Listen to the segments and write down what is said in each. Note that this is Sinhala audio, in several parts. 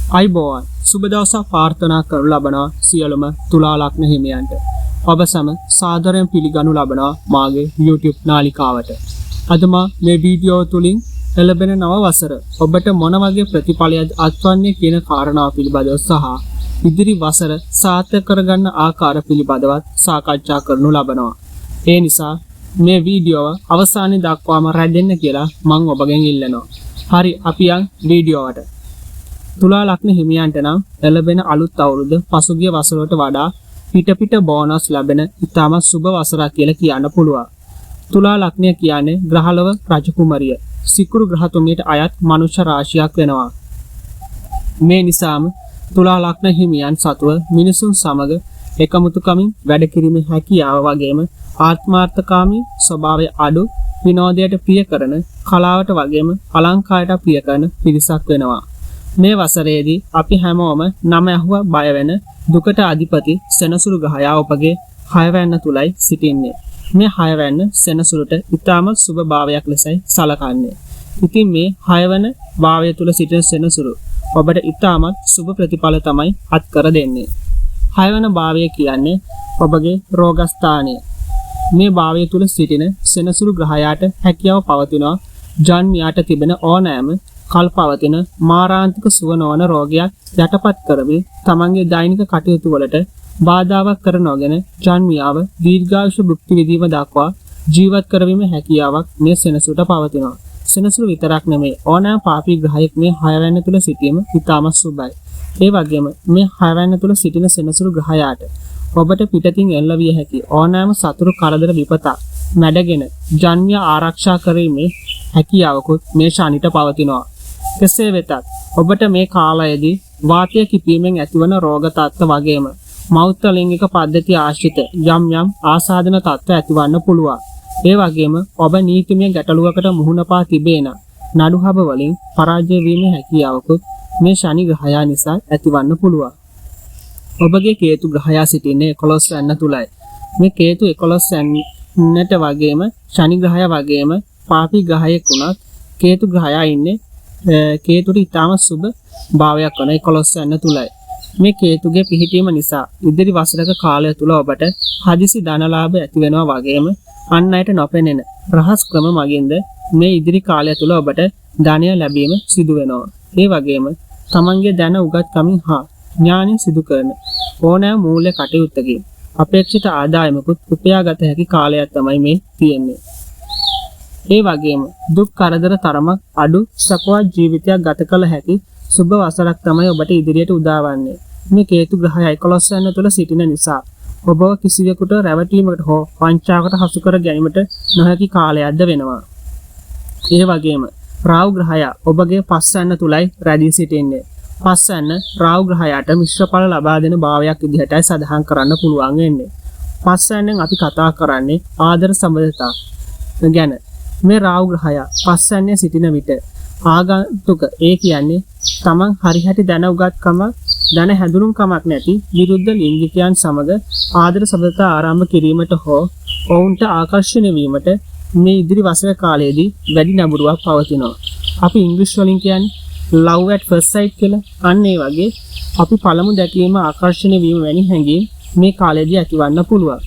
අයිබෝවන් සුබ දවසක් ප්‍රාර්ථනා කරනු ලබනවා සියලුම තුලා ලග්න හිමියන්ට. ඔබ සැම සාදරයෙන් පිළිගනු ලබනවා මාගේ YouTube නාලිකාවට. අද මා මේ වීඩියෝ තුලින් ලැබෙන නව වසර ඔබට මොන වගේ ප්‍රතිඵලයක් අත්වන්නේ කියන කාරණාව පිළිබඳව සහ ඉදිරි වසර සාර්ථක කරගන්න ආකාර පිළිබඳවත් සාකච්ඡා කරනු ලබනවා. ඒ නිසා මේ වීඩියෝව අවසානයේ දක්වාම රැඳෙන්න කියලා මම ඔබගෙන් ඉල්ලනවා. හරි අපි යන් වීඩියෝවට. තුලා ලග්න හිමියන්ට නම් ලැබෙන අලුත් අවුරුද්ද පසුගිය වසරට වඩා පිට බෝනස් ලැබෙන ඉතාමත් සුබ වසරක් කියලා කියන්න පුළුවන්. තුලා ලග්නය කියන්නේ ග්‍රහලව රජකුමරිය සිකුරු ග්‍රහතුමියට අයත් මනුෂ්‍ය රාශියක් වෙනවා. මේ නිසාම තුලා ලග්න හිමියන් සතුව මිනිසුන් සමග එකමුතුකමින් වැඩ කිරීමේ හැකියාව වගේම ආත්මාර්ථකාමී ස්වභාවය අඩු විනෝදයට ප්‍රිය කරන කලාවට වගේම අලංකාරයට ප්‍රිය කරන පිරිසක් වෙනවා. මේ වසරේදී අපි හැමෝම නම ඇහුවා බය වෙන දුකට අධිපති සෙනසුරු ග්‍රහයා ඔබගේ 6 වැන්න තුලයි සිටින්නේ. මේ 6 වැන්න සෙනසුරුට ඉතාම සුබ භාවයක් ලෙසයි සලකන්නේ. ඉතින් මේ 6 වන භාවය තුල සිටින සෙනසුරු ඔබට ඉතාමත් සුබ ප්‍රතිඵල තමයි අත් කර දෙන්නේ. 6 වන භාවය කියන්නේ ඔබගේ රෝගස්ථානය. මේ භාවය තුල සිටින සෙනසුරු ග්‍රහයාට හැකියාව පවතිනවා ජන්මියාට තිබෙන ඕනෑම කල්පවතින මාරාන්තික සුව නොවන රෝගයක් යටපත් කරමින් තමන්ගේ දෛනික කටයුතු වලට බාධාවක් කර නොගෙන ජන්මියාව දීර්ඝායුෂ භුක්ති විඳීම දක්වා ජීවත් කරවීමේ හැකියාවක් මේ සෙනසුරට පවතිනවා. සෙනසුර විතරක් නෙමෙයි ඕනෑම පාපී ග්‍රහයෙක් මේ 6 වැන්න තුල සිටීම ඉතාමත් සුබයි. ඒ වගේම මේ 6 වැන්න තුල සිටින සෙනසුරු ග්‍රහයාට ඔබට පිටතින් එල්ලවිය හැකි ඕනෑම සතුරු කරදර විපතක් මැඩගෙන ජන්මිය ආරක්ෂා කිරීමේ හැකියාවකුත් මේ ශනිට පවතිනවා. කෙසේ වෙතත් ඔබට මේ කාලයේදී වාතය කිපීමෙන් ඇතිවන රෝග තත්ත්ව වගේම මෞර්ත ලිංගික පද්ධති ආශ්‍රිත යම් ආසාදන තත්ත්ව ඇතිවන්න පුළුවන්. ඒ වගේම ඔබ නීතිමය ගැටලුවකට මුහුණ පා තිබේන නඩුහබ වලින් පරාජය වීමේ හැකියාවකුත් මේ ශනි ග්‍රහයා නිසා ඇතිවන්න පුළුවන්. ඔබගේ කේතු ග්‍රහයා සිටින්නේ 11 වැන්න තුලයි. මේ කේතු 11 වැන්නට වගේම ශනි ග්‍රහයා වගේම පාපී ග්‍රහයෙක් වුණත් කේතු ග්‍රහයා ඉන්නේ කේතුට ඉතාම සුබ භාවයක් වන 11 වැන්න තුලයි. මේ කේතුගේ පිහිටීම නිසා ඉදිරි වසරක කාලය තුල ඔබට හදිසි ධනලාභ ඇති වෙනවා වගේම අන් අයට නොපෙනෙන රහස් ක්‍රම මගින්ද මේ ඉදිරි කාලය තුල ඔබට ධනය ලැබීම සිදු වෙනවා. ඒ වගේම තමන්ගේ දැන උගත්කමින් හා ඥාණයෙන් සිදු කරන ඕනෑම මූල්‍ය කටයුත්තකින් අපේක්ෂිත ආදායමකුත් උපයාගත හැකි කාලයක් තමයි මේ තියෙන්නේ. ඒ වගේම දුක් කරදර තරමක් අඩු සපවත් ජීවිතයක් ගත කළ හැකි සුබ වසරක් තමයි ඔබට ඉදිරියට උදාවන්නේ. මේ කේතු ග්‍රහය 11 වැන්න තුල සිටින නිසා ඔබව කිසිවෙකුට රැවටීමකට හෝ වංචාවකට හසු කර ගැනීමට නොහැකි කාලයක්ද වෙනවා. ඒ වගේම රාහු ග්‍රහය ඔබගේ 5 වැන්න තුලයි රැඳී සිටින්නේ. 5 වැන්න රාහු ග්‍රහයට මිශ්‍රඵල ලබා දෙන භාවයක් විදිහටයි සඳහන් කරන්න පුළුවන් වෙන්නේ. 5 වැන්නෙන් අපි කතා කරන්නේ ආදර සම්බන්ධතා ගැන. මේ රාහු ග්‍රහය 5 වැන්නේ සිටින විට ආගන්තුක ඒ කියන්නේ තමන් හරිහැටි දැන උගත්කම දැන හැඳුනුම්කමක් නැති විරුද්ධ ලිංගිකයන් සමග ආදර සම්බන්ධතා ආරම්භ කිරීමට හෝ ඔවුන්ට ආකර්ෂණය වීමට මේ ඉදිරි වසර කාලයේදී වැඩි නැඹුරුවක් පවතිනවා. අපි ඉංග්‍රීසි වලින් කියන්නේ love at first sight කියලා. අන්න ඒ වගේ අපි පළමු දැකීම ආකර්ෂණය වීම වැනි හැඟීම් මේ කාලයේදී ඇතිවන්න පුළුවන්.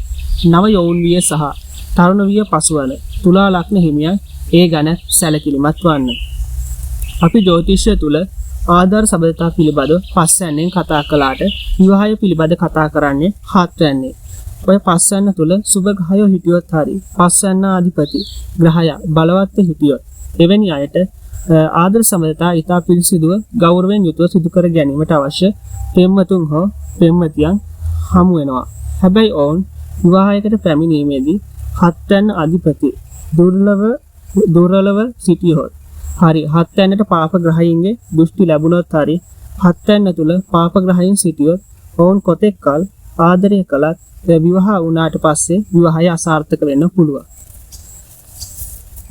නව යෞවන විය සහ තරුණ විය පසුවන තුලා ලග්න හිමියන් ඒ ගැන සැලකිලිමත් වන්න. අපි ජ්‍යොතිෂය තුල ආධාර සබඳතා පිළිබඳ 5 වැන්නෙන් කතා කළාට විවාහය පිළිබඳ කතා කරන්නේ 7 වැන්නේ. ඔය 5 වැන්න තුල සුබ ග්‍රහයෝ හිටියොත් හරි 5 වැන්න ආධිපති ග්‍රහය බලවත් හිටියොත් එවැනි අයට ආදර සම්බන්ධතා ඉතා පිළිසිදුව ගෞරවයෙන් යුතුව සිදු කර ගැනීමට අවශ්‍ය පෙම්වතුන් හෝ පෙම්වතියන් හමු වෙනවා. හැබැයි ඔවුන් විවාහයකට පැමිණීමේදී 7 වැන්න අධිපති දුර්වලව සිටියොත් හරි 7 වැන්නට පාප ග්‍රහයින්ගේ දෘෂ්ටි ලැබුණොත් හරි 7 වැන්න තුල පාප ග්‍රහයින් සිටියොත් ඔවුන් කොතෙක් කල ආදරය කළත් විවාහ වුණාට පස්සේ විවාහය අසාර්ථක වෙන්න පුළුවන්.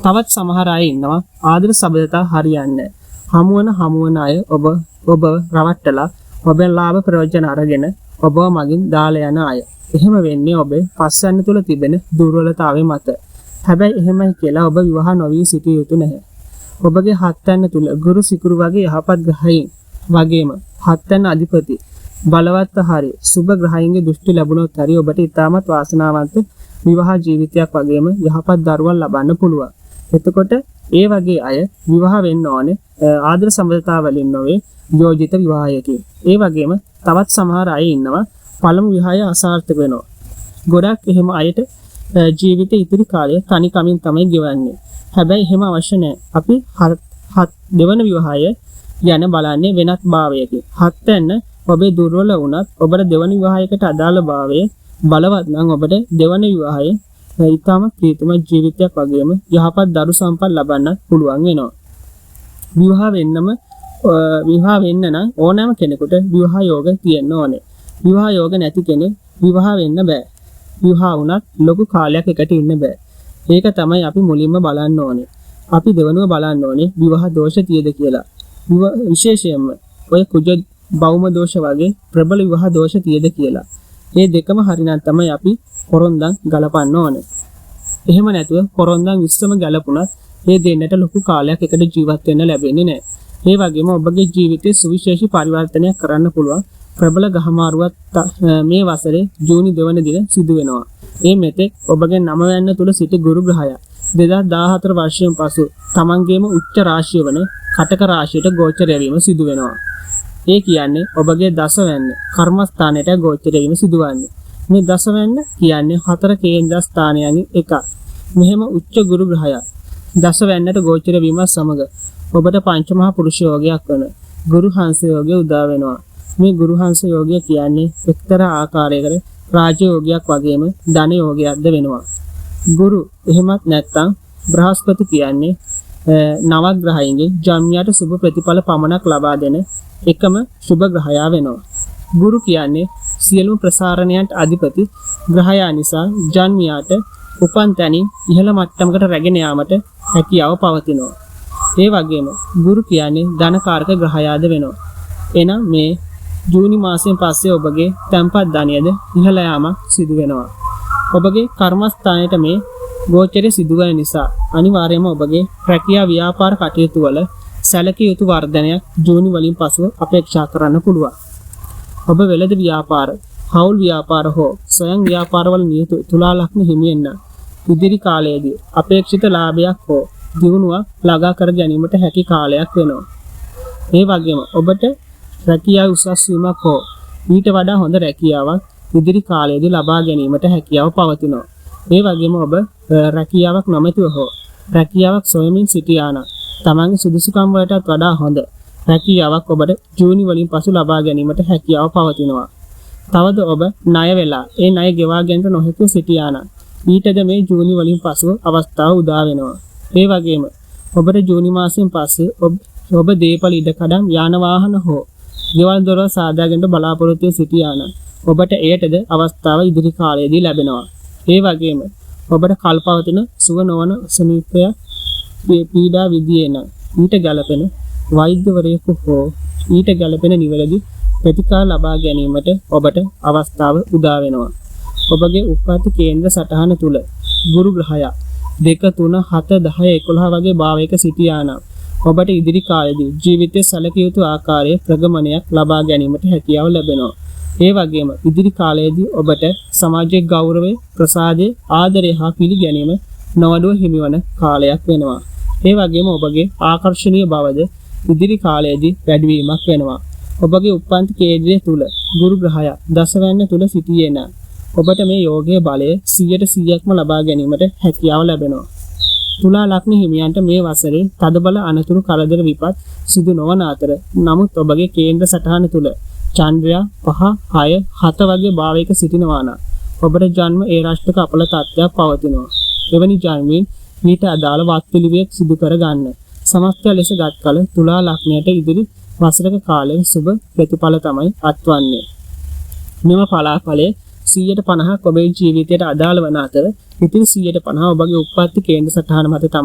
තවත් සමහර අය ඉන්නවා ආදර සබඳතා හරියන්නේ හමුවන අය ඔබ රවට්ටලා ඔබෙන් ලාභ ප්‍රයෝජන අරගෙන ඔබව මගින් දාලා යන අය. එහෙම වෙන්නේ ඔබේ 5 වැන්න තුල තිබෙන දුර්වලතාවය මත. හැබැයි එහෙමයි කියලා ඔබ විවාහ නොවී සිටිය යුතු නැහැ. ඔබගේ 7 වැන්න තුල ගුරු සිකුරු වගේ යහපත් ග්‍රහයින් වගේම හත්යන් අධිපති බලවත් හරි සුබ ග්‍රහයන්ගේ දෘෂ්ටි ලැබුණොත් හරි ඔබට ඉතාමත් වාසනාවන්ත විවාහ ජීවිතයක් වගේම යහපත් දරුවන් ලබන්න පුළුවන්. එතකොට ඒ වගේ අය විවාහ වෙන්න ඕනේ ආදර සම්බන්ධතා වලින් නොවේ යෝජිත විවාහයකින්. ඒ වගේම තවත් සමහර අය ඉන්නවා පළමු විවාහය අසාර්ථක වෙනවා. ගොඩක් එහෙම අයට ජීවිතේ ඉතිරි කාලය තනි කමින් තමයි ගෙවන්නේ. හැබැයි එහෙම අවශ්‍ය නැහැ. අපි දෙවන විවාහය යන බලන්නේ වෙනත් භාවයකින්. හත්යන් ඔබේ දුර්වල වුණත් ඔබට දෙවන විවාහයකට අදාළ භාවය බලවත් නම් ඔබට දෙවන විවාහය ඊටම ප්‍රීතිමත් ජීවිතයක් වගේම යහපත් දරු සම්පත් ලබන්න පුළුවන් වෙනවා. විවාහ වෙන්න නම් ඕනෑම කෙනෙකුට විවාහ යෝග තියෙන්න ඕනේ. විවාහ යෝග නැති කෙනෙක් විවාහ වෙන්න බෑ. විවාහ වුණත් ලොකු කාලයක් එකට ඉන්න බෑ. ඒක තමයි අපි මුලින්ම බලන්න ඕනේ. අපි දෙවනුව බලන්න ඕනේ විවාහ දෝෂ තියද කියලා. විශේෂයෙන්ම ඔය කුජ බෞම දෝෂ වගේ ප්‍රබල විවාහ දෝෂ තියද කියලා. මේ දෙකම හරිනම් තමයි අපි පොරොන්දම් ගලපන්න ඕනේ. එහෙම නැතුව පොරොන්දම් 20ම ගලපුණත් මේ දෙන්නට ලොකු කාලයක් එකට ජීවත් වෙන්න ලැබෙන්නේ නැහැ. ඒ වගේම ඔබගේ ජීවිතයේ සුවිශේෂී පරිවර්තනයක් කරන්න පුළුවන් ප්‍රබල ගහමාරුවක් මේ වසරේ ජූනි 2 වෙනි දින සිදු වෙනවා. මේ මෙතෙක් ඔබගේ 9 වැන්න තුල සිටි ගුරු ග්‍රහය 2014 වර්ෂයෙන් පසු තමන්ගේම උච්ච රාශිය වන කටක රාශියට ගෝචර වීම සිදු වෙනවා. ඒ කියන්නේ ඔබගේ දසවැන්න කර්මස්ථානයට ගෝචර වීම සිදුවන්නේ. මේ දසවැන්න කියන්නේ 4 කේන්ද්‍ර ස්ථානයන්ගෙන් එකක්. මෙහෙම උච්ච ගුරු ග්‍රහය දසවැන්නට ගෝචර වීම සමග ඔබට පංචමහා පුරුෂ යෝගයක් වන ගුරු හංස යෝගය උදා වෙනවා. මේ ගුරු හංස යෝගය කියන්නේ එක්තරා ආකාරයකට රාජ යෝගයක් වගේම ධන යෝගයක්ද වෙනවා. ගුරු එහෙමත් නැත්නම් බ්‍රහස්පති කියන්නේ නවග්‍රහයන්ගේ ජන්මයට සුබ ප්‍රතිඵල පමණක් ලබා දෙන එකම සුබ ග්‍රහයා වෙනවා. ගුරු කියන්නේ සියලුම ප්‍රසාරණයන්ට අධිපති ග්‍රහයා නිසා ජන්මයට උපන් තැනින් ඉහළ මට්ටමකට රැගෙන යාමට හැකියාව පවතිනවා. ඒ වගේම ගුරු කියන්නේ ධනකාරක ග්‍රහයාද වෙනවා. එනම් මේ ජූනි මාසයෙන් පස්සේ ඔබගේ තැන්පත් ධනයද ඉහළ යාමක් සිදු වෙනවා. ඔබගේ කර්මස්ථානයේ මේ ගෝචරය සිදු වෙන නිසා අනිවාර්යයෙන්ම ඔබගේ රැකියා ව්‍යාපාර කටයුතු වල සැලකිය යුතු වර්ධනයක් ජූනි වලින් පසුව අපේක්ෂා කරන්න පුළුවන්. ඔබ වෙළඳ ව්‍යාපාර, හවුල් ව්‍යාපාර හෝ ස්වයං ව්‍යාපාරවල නියුතු තුලා ලග්න හිමියෙන්න ඉදිරි කාලයේදී අපේක්ෂිත ලාභයක් හෝ දියුණුවක් ළඟා කර ගැනීමට හැකි කාලයක් වෙනවා. මේ වගේම ඔබට රැකියාව උසස් වීමක් හෝ ඊට වඩා හොඳ රැකියාවක් ඉදිරි කාලයේදී ලබා ගැනීමට හැකියාව පවතිනවා. මේ වගේම ඔබ රැකියාවක් නොමැතිව හෝ රැකියාවක් සොයමින් සිටියා නම් තමන්ගේ සුදුසුකම් වලටත් වඩා හොඳ රැකියාවක් ඔබට ජූනි වලින් පසු ලබා ගැනීමට හැකියාව පවතිනවා. තවද ඔබ ණය වෙලා ඒ ණය ගෙවා ගැනීමට නොහැකිව සිටියා නම් ඊටද මේ ජූනි වලින් පසු අවස්ථාව උදා වෙනවා. ඒ වගේම ඔබට ජූනි මාසයෙන් පස්සේ ඔබ දීපල ඉඩකඩම් යාන වාහන හෝ ගෙවල් දොරවල් සාදා ගැනීමට බලාපොරොත්තු සිටියා නම් ඔබට එයටද අවස්ථාව ඉදිරි කාලයේදී ලැබෙනවා. ඒ වගේම ඔබට කල්පවතින සුව නොවන සනීපය පීඩා විදියේ නම් ඊට ගැළපෙන වෛද්‍යවරයෙකු හෝ ඊට ගැළපෙන නිවැරදි ප්‍රතිකාර ලබා ගැනීමට ඔබට අවස්ථාව උදා වෙනවා. ඔබගේ උප්පත්ති කේන්ද්‍ර සටහන තුල ගුරු ග්‍රහය 2 3 7 10 11 වගේ භාවයක සිටියා නම් ඔබට ඉදිරි කාලයේදී ජීවිතයේ සැලකිය යුතු ආකාරයේ ප්‍රගමනයක් ලබා ගැනීමට හැකියාව ලැබෙනවා. ඒ වගේම ඉදිරි කාලයේදී ඔබට සමාජයේ ගෞරවය, ප්‍රසාදය, ආදරය හා පිළිගැනීම නොවඩුව හිමිවන කාලයක් වෙනවා. ඒ වගේම ඔබගේ ආකර්ෂණීය බවද ඉදිරි කාලයේදී වැඩිවීමක් වෙනවා. ඔබගේ උප්පත්ති කේන්ද්‍රය තුල ගුරු ග්‍රහය දසවැන්න තුල සිටියේ නම් ඔබට මේ යෝගයේ බලය 100%ක්ම ලබා ගැනීමට හැකියාව ලැබෙනවා. තුලා ලග්න හිමියන්ට මේ වසරේ තදබල අනතුරු කරදර විපත් සිදු නොවන අතර නමුත් ඔබගේ කේන්ද්‍ර සටහන තුල චන්ද්‍රයා 5 6 7 වගේ භාවයක සිටිනවා නම් ඔබට ජන්ම ඒ රාෂ්ටක අපල තත්ත්වයක් පවතිනවා. එවැනි ජන්මීන් ඊට අදාළ වාත්පිළිවෙත් සිදු කර ගන්න. සමස්තය ලෙස ගත් කල තුලා ලග්නයට ඉදිරි වසරක කාලයේ සුබ ප්‍රතිඵල තමයි අත්වන්නේ. මෙම පලාඵලයේ 150ක් ඔබේ ජීවිතයට අදාළ වන අතර ඉතිරි 150 ඔබගේ උප්පත්ති කේන්ද්‍ර සටහන මත